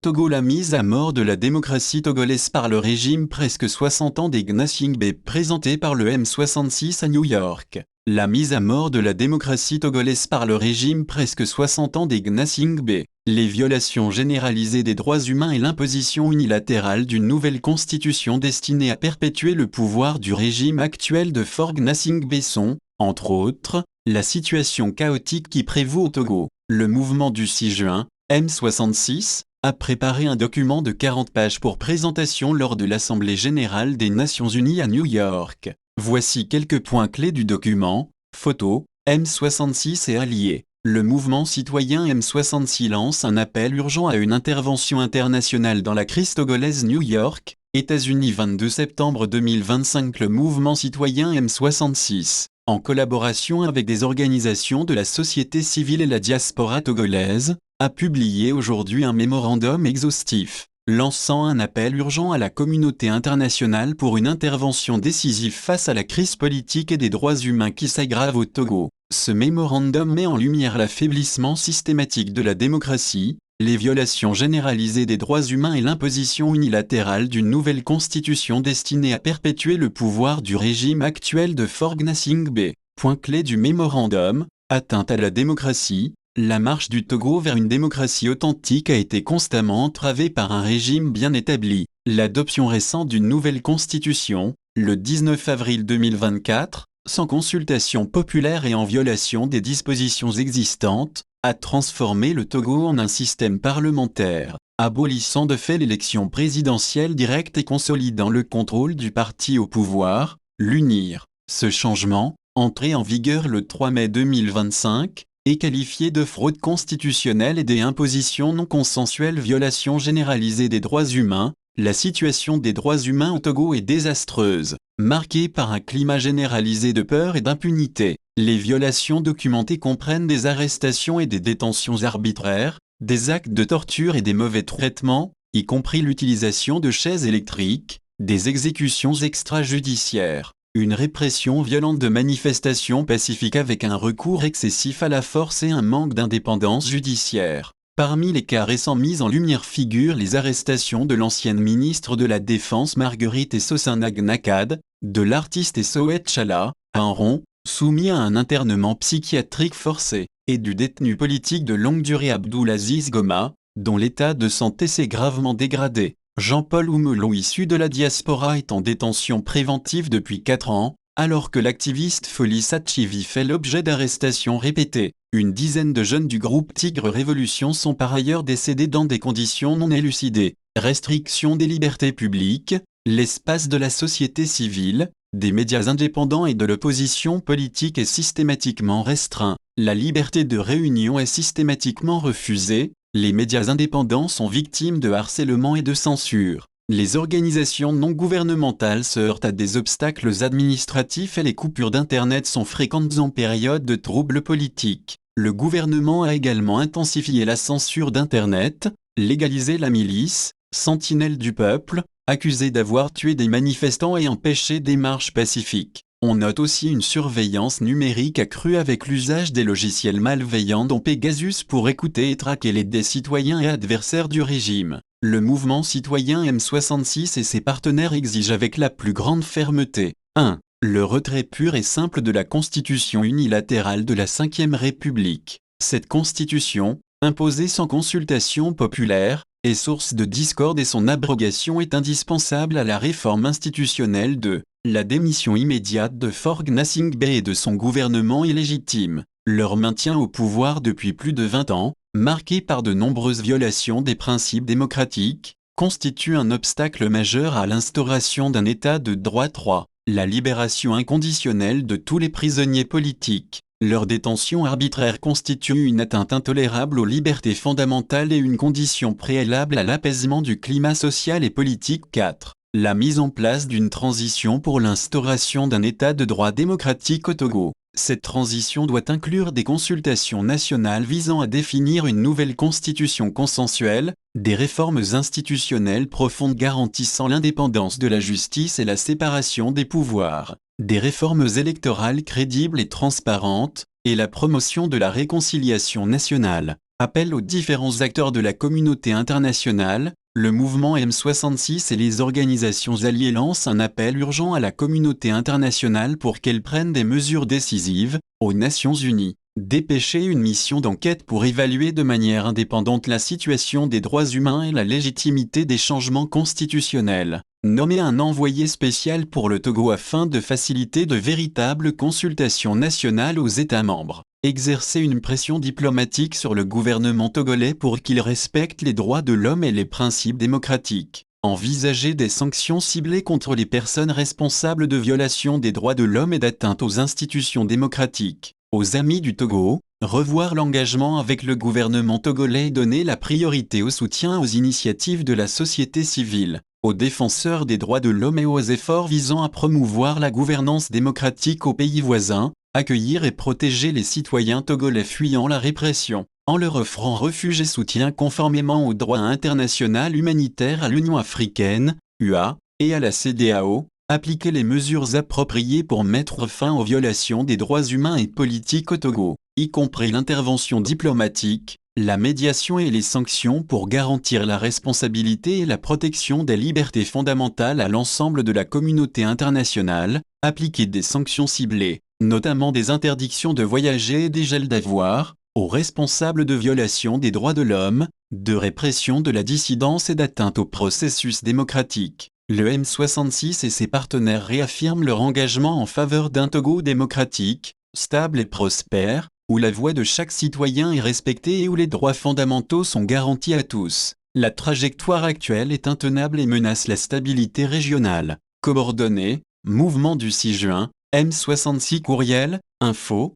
Togo. La mise à mort de la démocratie togolaise par le régime presque 60 ans des Gnassingbé présentée par le M66 à New York. La mise à mort de la démocratie togolaise par le régime presque 60 ans des Gnassingbé, les violations généralisées des droits humains et l'imposition unilatérale d'une nouvelle constitution destinée à perpétuer le pouvoir du régime actuel de Faure Gnassingbé sont, entre autres, la situation chaotique qui prévaut au Togo. Le mouvement du 6 juin, M66, a préparé un document de 40 pages pour présentation lors de l'Assemblée générale des Nations unies à New York. Voici quelques points clés du document. Photo, M66 et alliés. Le mouvement citoyen M66 lance un appel urgent à une intervention internationale dans la crise togolaise. New York, États-Unis, 22 septembre 2025. Le mouvement citoyen M66, en collaboration avec des organisations de la société civile et la diaspora togolaise, a publié aujourd'hui un mémorandum exhaustif, lançant un appel urgent à la communauté internationale pour une intervention décisive face à la crise politique et des droits humains qui s'aggrave au Togo. Ce mémorandum met en lumière l'affaiblissement systématique de la démocratie, les violations généralisées des droits humains et l'imposition unilatérale d'une nouvelle constitution destinée à perpétuer le pouvoir du régime actuel de Faure Gnassingbé. Point clé du mémorandum, atteinte à la démocratie. La marche du Togo vers une démocratie authentique a été constamment entravée par un régime bien établi. L'adoption récente d'une nouvelle constitution, le 19 avril 2024, sans consultation populaire et en violation des dispositions existantes, a transformé le Togo en un système parlementaire, abolissant de fait l'élection présidentielle directe et consolidant le contrôle du parti au pouvoir, l'UNIR. Ce changement, entré en vigueur le 3 mai 2025, est qualifié de fraude constitutionnelle et des impositions non consensuelles, violation généralisée des droits humains. La situation des droits humains au Togo est désastreuse, marquée par un climat généralisé de peur et d'impunité. Les violations documentées comprennent des arrestations et des détentions arbitraires, des actes de torture et des mauvais traitements, y compris l'utilisation de chaises électriques, des exécutions extrajudiciaires, une répression violente de manifestations pacifiques avec un recours excessif à la force et un manque d'indépendance judiciaire. Parmi les cas récents mis en lumière figurent les arrestations de l'ancienne ministre de la Défense Marguerite Essosana Gnakad, de l'artiste Essoet Chala, Anron, soumis à un internement psychiatrique forcé, et du détenu politique de longue durée Abdoulaziz Goma, dont l'état de santé s'est gravement dégradé. Jean-Paul Oumelou, issu de la diaspora, est en détention préventive depuis 4 ans, alors que l'activiste Folis Atchivi fait l'objet d'arrestations répétées. Une dizaine de jeunes du groupe Tigre Révolution sont par ailleurs décédés dans des conditions non élucidées. Restriction des libertés publiques, l'espace de la société civile, des médias indépendants et de l'opposition politique est systématiquement restreint. La liberté de réunion est systématiquement refusée. Les médias indépendants sont victimes de harcèlement et de censure. Les organisations non gouvernementales se heurtent à des obstacles administratifs et les coupures d'Internet sont fréquentes en période de troubles politiques. Le gouvernement a également intensifié la censure d'Internet, légalisé la milice, sentinelle du peuple, accusée d'avoir tué des manifestants et empêché des marches pacifiques. On note aussi une surveillance numérique accrue avec l'usage des logiciels malveillants dont Pegasus pour écouter et traquer des citoyens et adversaires du régime. Le mouvement citoyen M66 et ses partenaires exigent avec la plus grande fermeté 1. Le retrait pur et simple de la constitution unilatérale de la Ve République. Cette constitution, imposée sans consultation populaire, est source de discorde et son abrogation est indispensable à la réforme institutionnelle de la démission immédiate de Faure Gnassingbé et de son gouvernement illégitime. Leur maintien au pouvoir depuis plus de 20 ans, marqué par de nombreuses violations des principes démocratiques, constitue un obstacle majeur à l'instauration d'un état de droit. 3. La libération inconditionnelle de tous les prisonniers politiques. Leur détention arbitraire constitue une atteinte intolérable aux libertés fondamentales et une condition préalable à l'apaisement du climat social et politique. 4. La mise en place d'une transition pour l'instauration d'un état de droit démocratique au Togo. Cette transition doit inclure des consultations nationales visant à définir une nouvelle constitution consensuelle, des réformes institutionnelles profondes garantissant l'indépendance de la justice et la séparation des pouvoirs, des réformes électorales crédibles et transparentes, et la promotion de la réconciliation nationale. Appel aux différents acteurs de la communauté internationale, le mouvement M66 et les organisations alliées lancent un appel urgent à la communauté internationale pour qu'elle prenne des mesures décisives, aux Nations Unies. Dépêcher une mission d'enquête pour évaluer de manière indépendante la situation des droits humains et la légitimité des changements constitutionnels. Nommer un envoyé spécial pour le Togo afin de faciliter de véritables consultations nationales aux États membres. Exercer une pression diplomatique sur le gouvernement togolais pour qu'il respecte les droits de l'homme et les principes démocratiques. Envisager des sanctions ciblées contre les personnes responsables de violations des droits de l'homme et d'atteinte aux institutions démocratiques. Aux amis du Togo, revoir l'engagement avec le gouvernement togolais et donner la priorité au soutien aux initiatives de la société civile, aux défenseurs des droits de l'homme et aux efforts visant à promouvoir la gouvernance démocratique aux pays voisins, accueillir et protéger les citoyens togolais fuyant la répression, en leur offrant refuge et soutien conformément au droit international humanitaire à l'Union africaine, UA, et à la CEDEAO, appliquer les mesures appropriées pour mettre fin aux violations des droits humains et politiques au Togo, y compris l'intervention diplomatique, la médiation et les sanctions pour garantir la responsabilité et la protection des libertés fondamentales à l'ensemble de la communauté internationale, appliquer des sanctions ciblées, notamment des interdictions de voyager et des gels d'avoirs, aux responsables de violations des droits de l'homme, de répression de la dissidence et d'atteinte au processus démocratique. Le M66 et ses partenaires réaffirment leur engagement en faveur d'un Togo démocratique, stable et prospère, où la voix de chaque citoyen est respectée et où les droits fondamentaux sont garantis à tous. La trajectoire actuelle est intenable et menace la stabilité régionale. Coordonnées, mouvement du 6 juin, M66 courriel, info,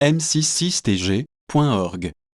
@m66tg.org.